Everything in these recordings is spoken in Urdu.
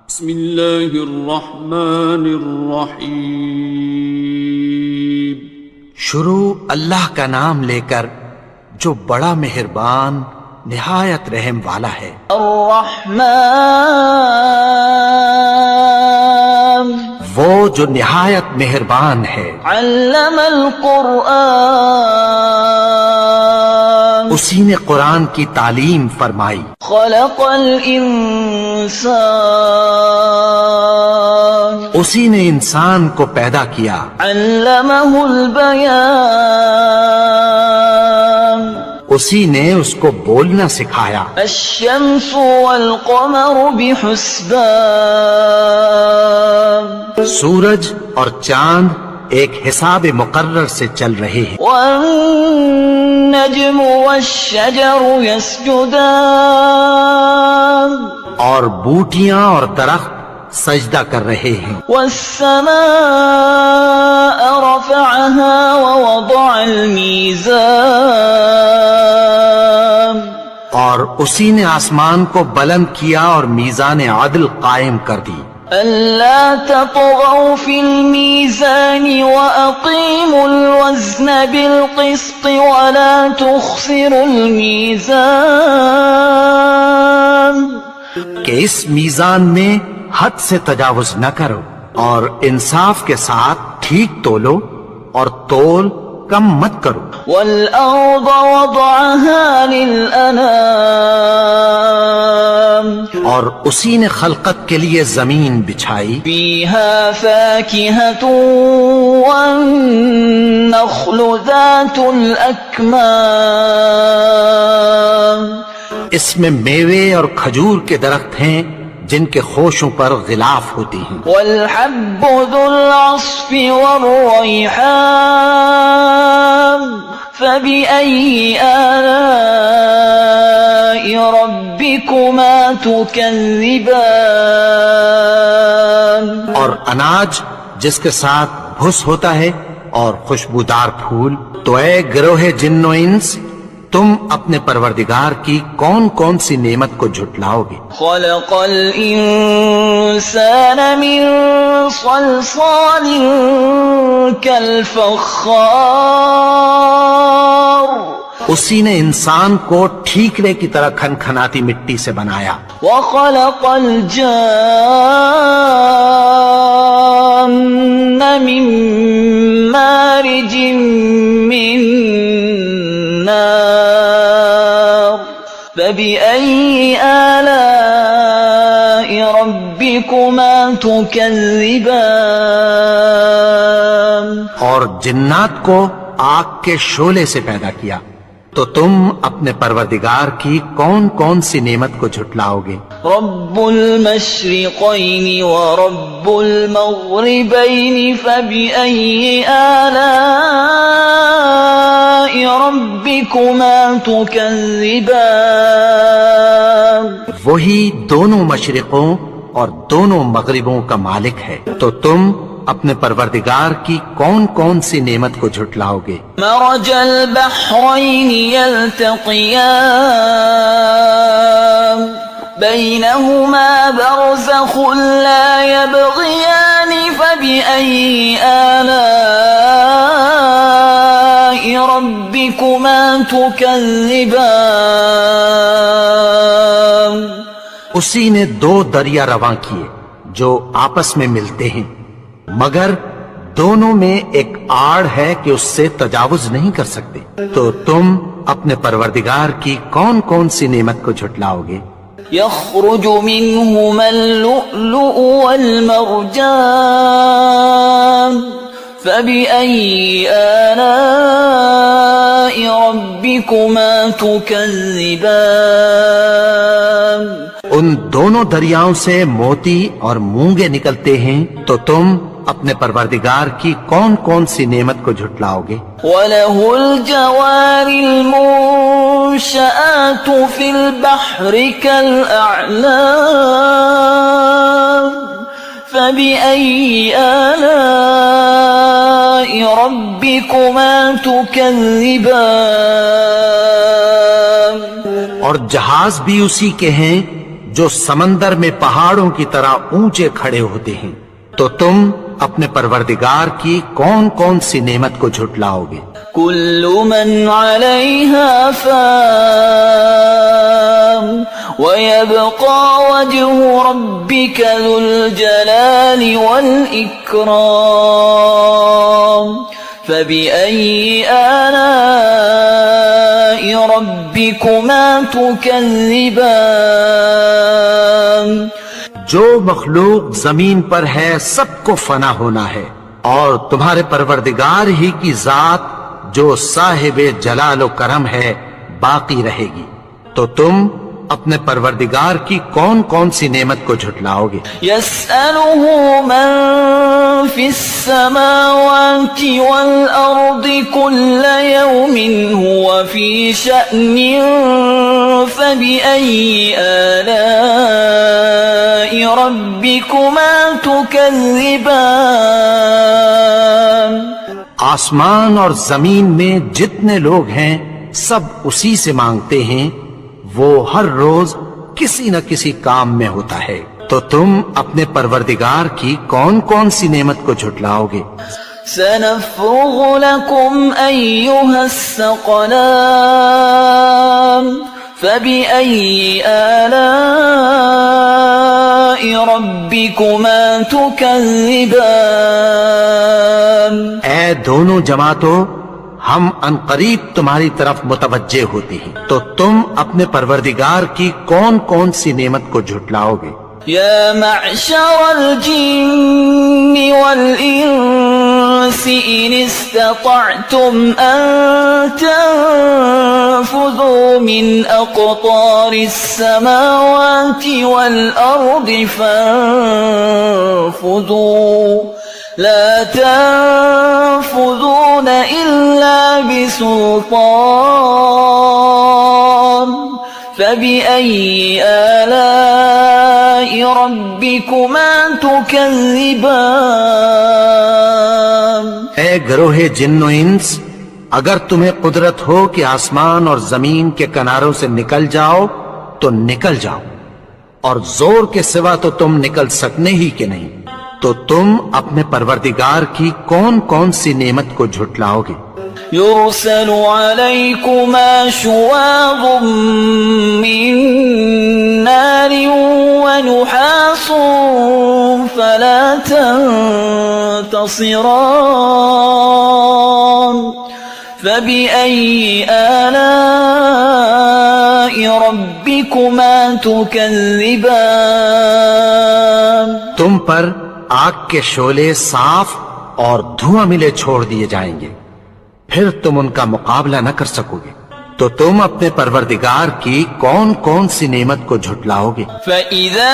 بسم اللہ الرحمن الرحیم۔ شروع اللہ کا نام لے کر جو بڑا مہربان نہایت رحم والا ہے۔ الرحمن وہ جو نہایت مہربان ہے۔ علم القرآن اسی نے قرآن کی تعلیم فرمائی۔ خلق الانسان اسی نے انسان کو پیدا کیا۔ علمہ البیان اسی نے اس کو بولنا سکھایا۔ الشمس والقمر بحسبان سورج اور چاند ایک حساب مقرر سے چل رہے ہیں۔ والنجم والشجر يسجدان اور بوٹیاں اور درخت سجدہ کر رہے ہیں۔ والسماء رفعها ووضع الميزان اور اسی نے آسمان کو بلند کیا اور میزان عدل قائم کر دی۔ ألا تطغوا في الميزان وأقيموا الوزن بالقسط ولا تخسروا الميزان کہ اس میزان میں حد سے تجاوز نہ کرو اور انصاف کے ساتھ ٹھیک تولو اور تول کم مت کرو۔ والأرض وضعها للأنام اور اسی نے خلقت کے لیے زمین بچھائی۔ فيها فاكهة والنخل ذات الأكمام اس میں میوے اور کھجور کے درخت ہیں جن کے خوشوں پر غلاف ہوتی ہیں۔ والحب ذو العصف والريحان فبأي آلاء ربكما تكذبان اور اناج جس کے ساتھ بھس ہوتا ہے اور خوشبودار پھول۔ تو اے گروہ جن و انس، تم اپنے پروردگار کی کون کون سی نعمت کو جھٹلاؤ گے؟ خلق الإنسان من صلصال كالفخار اسی نے انسان کو ٹھیکرے کی طرح کھنکھناتی مٹی سے بنایا۔ وخلق الجان من مارج من نار فبأي آلاء ربكما تكذبان اور جنات کو آگ کے شعلے سے پیدا کیا، تو تم اپنے پروردگار کی کون کون سی نعمت کو جھٹلاؤ گے؟ رب المشرقين ورب المغربين فبأي آلاء ربكما تكذبان وہی دونوں مشرقوں اور دونوں مغربوں کا مالک ہے، تو تم اپنے پروردگار کی کون کون سی نعمت کو جھٹلاؤ گے؟ مرج البحرين يلتقيان بينهما برزخ لا يبغيان فبأي آلاء ربكما تكذبان اسی نے دو دریا رواں کیے جو آپس میں ملتے ہیں، مگر دونوں میں ایک آڑ ہے کہ اس سے تجاوز نہیں کر سکتے، تو تم اپنے پروردگار کی کون کون سی نعمت کو جھٹلاؤ گے؟ يخرج منهما اللؤلؤ والمرجان فبأي آلاء ربكما تكذبان ان دونوں دریاؤں سے موتی اور مونگے نکلتے ہیں، تو تم اپنے پروردگار کی کون کون سی نعمت کو جھٹلاؤ گے؟ وله الجوار المنشآت في البحر كالأعلام فبأي آلاء ربكما تكذبان اور جہاز بھی اسی کے ہیں جو سمندر میں پہاڑوں کی طرح اونچے کھڑے ہوتے ہیں، تو تم اپنے پروردگار کی کون کون سی نعمت کو جھٹلاؤ گے؟ كل من عليها فان ويبقى وجه ربك ذو الجلال والإكرام فبأي آلاء ربكما تكذبان؟ جو مخلوق زمین پر ہے سب کو فنا ہونا ہے، اور تمہارے پروردگار ہی کی ذات جو صاحب جلال و کرم ہے باقی رہے گی، تو تم اپنے پروردگار کی کون کون سی نعمت کو جھٹلاؤ گے؟ يسأله من في السماوات والأرض كل يوم هو في شأن فبأي آلاء ربكما تكذبان؟ آسمان اور زمین میں جتنے لوگ ہیں سب اسی سے مانگتے ہیں، وہ ہر روز کسی نہ کسی کام میں ہوتا ہے، تو تم اپنے پروردگار کی کون کون سی نعمت کو جھٹلاؤ گے؟ سنفرغ لكم أيها الثقلان فبأي آلاء ربكما تكذبان؟ اے دونوں جماعتوں، ہم عنقریب تمہاری طرف متوجہ ہوتے ہیں، تو تم اپنے پروردگار کی کون کون سی نعمت کو جھٹلاؤ گے؟ يا معشر الجن والإنس إن استطعتم أن تنفذوا من أقطار السماوات والأرض فانفذوا لا تنفذون إلا بسلطان فبأي آلاء ربكما تكذبان؟ اے گروہ جن و انس، اگر تمہیں قدرت ہو کہ آسمان اور زمین کے کناروں سے نکل جاؤ تو نکل جاؤ، اور زور کے سوا تو تم نکل سکنے ہی کہ نہیں، تو تم اپنے پروردگار کی کون کون سی نعمت کو جھٹلاؤ گے؟ يرسل عليكما شواظ من نار ونحاس فلا تنتصران فبأي آلاء ربكما تكذبان؟ تم پر آگ کے شعلے صاف اور دھواں ملے چھوڑ دیے جائیں گے، پھر تم ان کا مقابلہ نہ کر سکو گے، تو تم اپنے پروردگار کی کون کون سی نعمت کو جھٹلاؤ گے؟ فَإِذَا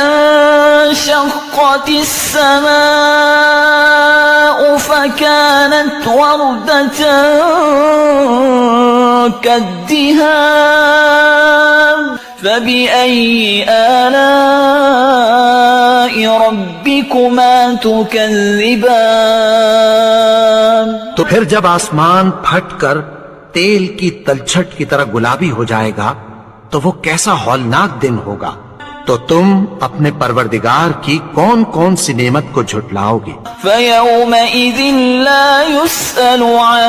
انشَقَّتِ السَّمَاءُ فَكَانَتْ وَرْدَةً كَالدِّهَانِ فَبِأَيِّ آلَاءِ رَبِّكُمَا تُكَذِّبَانِ؟ تو پھر جب آسمان پھٹ کر تیل کی تلچھٹ کی طرح گلابی ہو جائے گا تو وہ کیسا ہولناک دن ہوگا، تو تم اپنے پروردگار کی کون کون سی نعمت کو جھٹلاؤ گے؟ فَيَوْمَئِذٍ لَا يُسْأَلُ عَنْ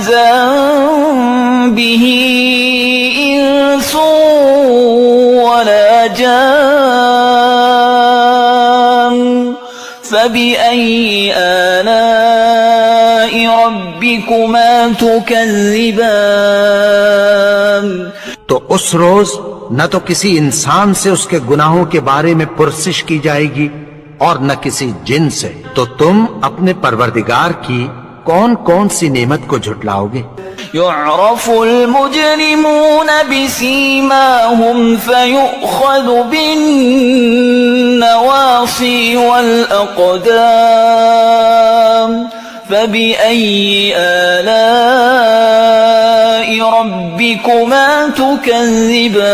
ذَنبِهِ إِنسٌ وَلَا جَانٌّ فَبِأَيِّ آلَاءِ رَبِّكُمَا تُكَذِّبَانِ؟ تو اس روز نہ تو کسی انسان سے اس کے گناہوں کے بارے میں پرسش کی جائے گی اور نہ کسی جن سے، تو تم اپنے پروردگار کی کون کون سی نعمت کو جھٹلاؤ گے؟ يعرف المجرمون بسيماهم فيؤخذ بالنواصي والأقدام فبأي آلاء ربكما تكذبان؟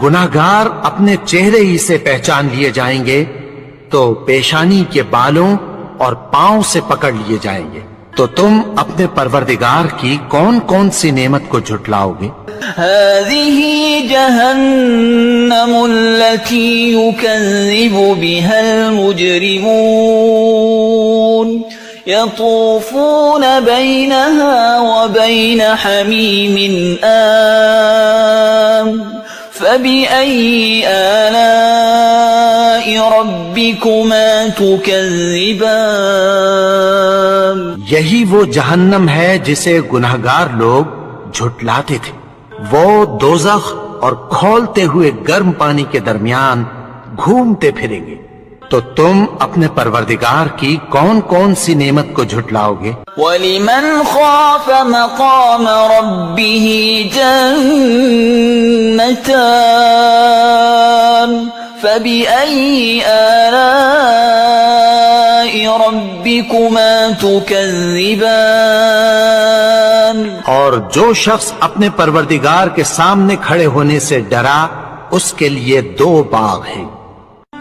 گناہگار اپنے چہرے ہی سے پہچان لیے جائیں گے تو پیشانی کے بالوں اور پاؤں سے پکڑ لیے جائیں گے، تو تم اپنے پروردگار کی کون کون سی نعمت کو جھٹلاؤ گے؟ هذه جهنم التي يكذب بها المجرمون يطوفون بينها وبين حميم آن فبأي آلاء ربكما تكذبان یہی وہ جہنم ہے جسے گنہگار لوگ جھٹلاتے تھے، وہ دوزخ اور کھولتے ہوئے گرم پانی کے درمیان گھومتے پھریں گے۔ تو تم اپنے پروردگار کی کون کون سی نعمت کو جھٹلاؤ گے؟ وَلِمَنْ خَافَ مَقَامَ رَبِّهِ جَنَّتَانِ فَبِأَيِّ آلَاءِ رَبِّكُمَا تُكَذِّبَانِ اور جو شخص اپنے پروردگار کے سامنے کھڑے ہونے سے ڈرا، اس کے لیے 2 باغ ہیں۔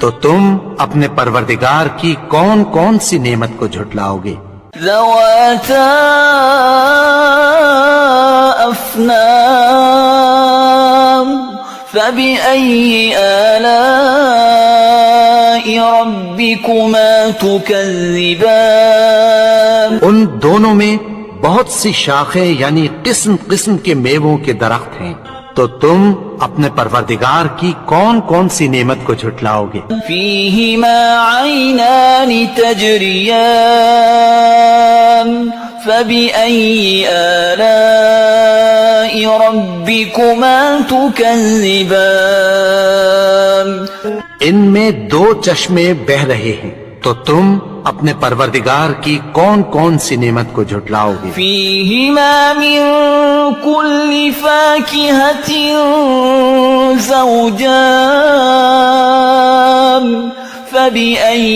تو تم اپنے پروردگار کی کون کون سی نعمت کو جھٹلاؤ گے؟ ذواتا افنان فبأي آلاء ربكما تكذبان ان دونوں میں بہت سی شاخیں یعنی قسم قسم کے میووں کے درخت ہیں، تو تم اپنے پروردگار کی کون کون سی نعمت کو جھٹلاؤ گے؟ فيهما عينان تجريان فبأي آلاء ربكما تكذبان ان میں 2 چشمے بہ رہے ہیں، تو تم اپنے پروردگار کی کون کون سی نعمت کو جھٹلاؤ گے؟ فيهما من كل فاكهة زوجان فبأي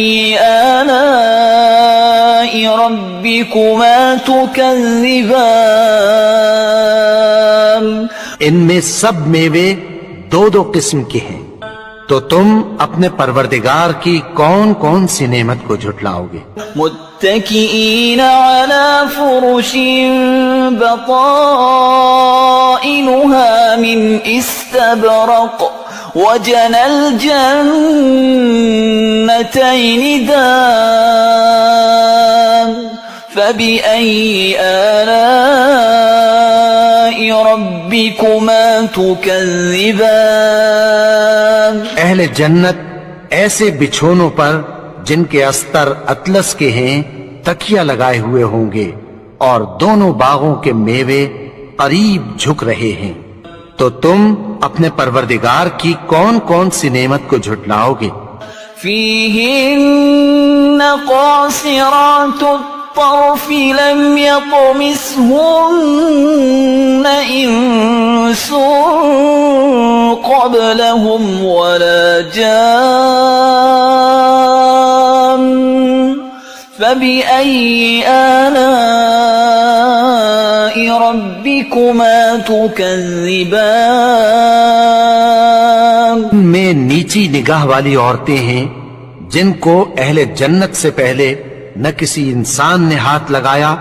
آلاء ربكما تكذبان ان میں سب میوے 2 قسم کے ہیں، تو تم اپنے پروردگار کی کون کون سی نعمت کو جھٹلاؤ گے؟ متكئين على فرش بطائنها من استبرق وجنى الجنتين دان فبأي آلاء ربكما تكذبان اہل جنت ایسے بچھونوں پر جن کے استر اطلس کے ہیں تکیہ لگائے ہوئے ہوں گے، اور دونوں باغوں کے میوے قریب جھک رہے ہیں۔ تو تم اپنے پروردگار کی کون کون سی نعمت کو جھٹلاؤ گے؟ فيهن قاصرات الطرف لم يطمثهن إنس قبلهم ولا جان فبأي آلاء ربكما تكذبان میں نیچی نگاہ والی عورتیں ہیں جن کو اہل جنت سے پہلے نہ کسی انسان نے ہاتھ لگایا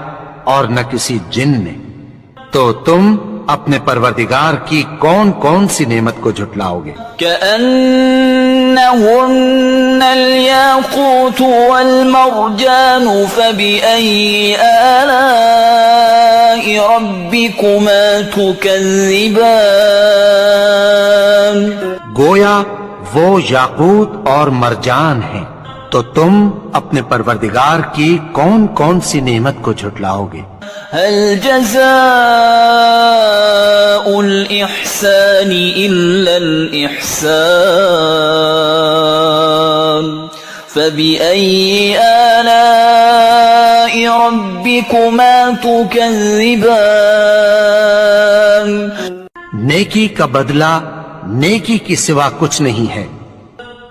اور نہ کسی جن نے، تو تم اپنے پروردگار کی کون کون سی نعمت کو جھٹلاؤ گے؟ كأنهن الياقوت والمرجان فبأي آلاء ربكما تكذبان گویا وہ یاقوت اور مرجان ہیں، تو تم اپنے پروردگار کی کون کون سی نعمت کو جھٹلاؤ گے؟ هل جزاء الإحسان إلا الإحسان فبأي آلاء ربكما تكذبان نیکی کا بدلہ نیکی کی سوا کچھ نہیں ہے،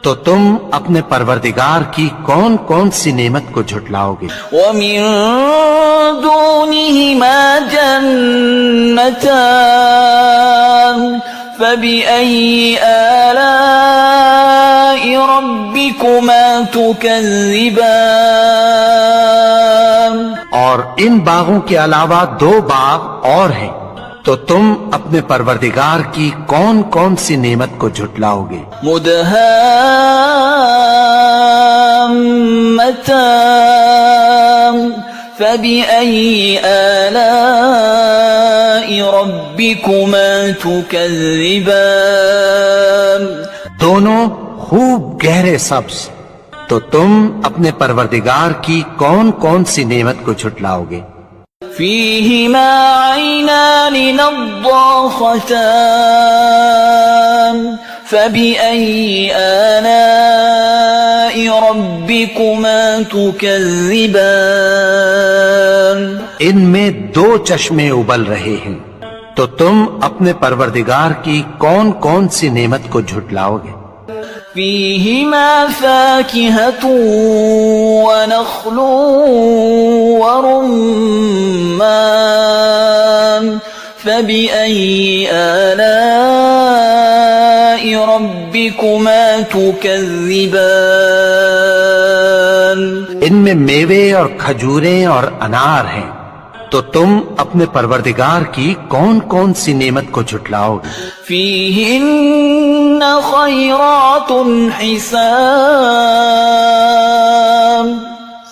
تو تم اپنے پروردگار کی کون کون سی نعمت کو جھٹلاؤ گے؟ ومن دونهما جنتان فبأي آلاء ربكما تكذبان اور ان باغوں کے علاوہ 2 باغ اور ہیں، تو تم اپنے پروردگار کی کون کون سی نعمت کو جھٹلاؤ گے؟ مدهامتان فبأي آلاء ربكما تكذبان دونوں خوب گہرے سبز، تو تم اپنے پروردگار کی کون کون سی نعمت کو جھٹلاؤ گے؟ فيهما عينان نضاختان فبأي آلاء ربكما تكذبان ان میں 2 چشمے ابل رہے ہیں، تو تم اپنے پروردگار کی کون کون سی نعمت کو جھٹلاؤ گے؟ فيهما فاكهة ونخل ورمان فبأي آلاء ربكما تكذبان ان میں میوے اور کھجوریں اور انار ہیں، تو تم اپنے پروردگار کی کون کون سی نعمت کو جھٹلاؤ گے؟ فيهن خيرات حسان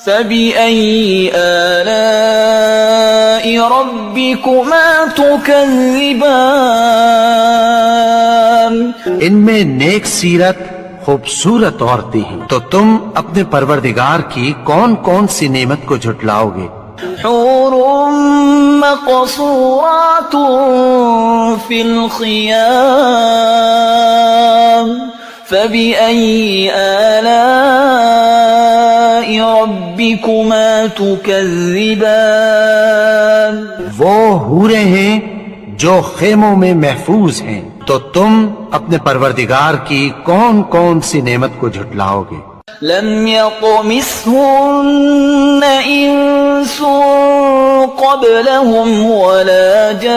فبأي آلاء ربكما تكذبان ان میں نیک سیرت خوبصورت عورتیں ہیں، تو تم اپنے پروردگار کی کون کون سی نعمت کو جھٹلاؤ گے؟ حور مقصورات في الخيام فبأي آلاء ربكما تكذبان وہ حوریں ہیں جو خیموں میں محفوظ ہیں، تو تم اپنے پروردگار کی کون کون سی نعمت کو جھٹلاؤ گے؟ لم يطمثهن إنس قبلهم ولا جان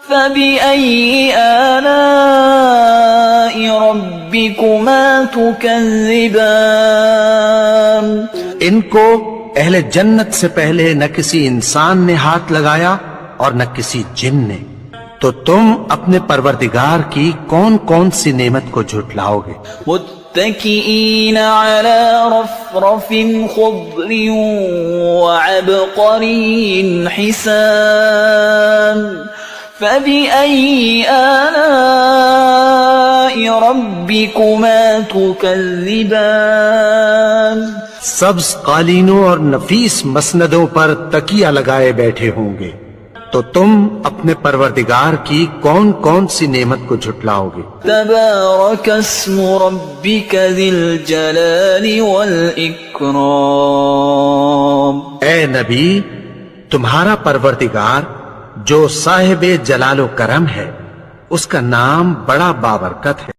فبأي آلاء ربكما تكذبان ان کو اہل جنت سے پہلے نہ کسی انسان نے ہاتھ لگایا اور نہ کسی جن نے، تو تم اپنے پروردگار کی کون کون سی نعمت کو جھٹلاؤ گے؟ متكئين على رفرف خضر وعبقري حسان فبأي آلاء ربكما تكذبان سبز قالینوں اور نفیس مسندوں پر تکیہ لگائے بیٹھے ہوں گے، تو تم اپنے پروردگار کی کون کون سی نعمت کو جھٹلاؤ گے؟ تبارك اسم ربك ذي الجلال والإكرام اے نبی، تمہارا پروردگار جو صاحب جلال و کرم ہے، اس کا نام بڑا بابرکت ہے۔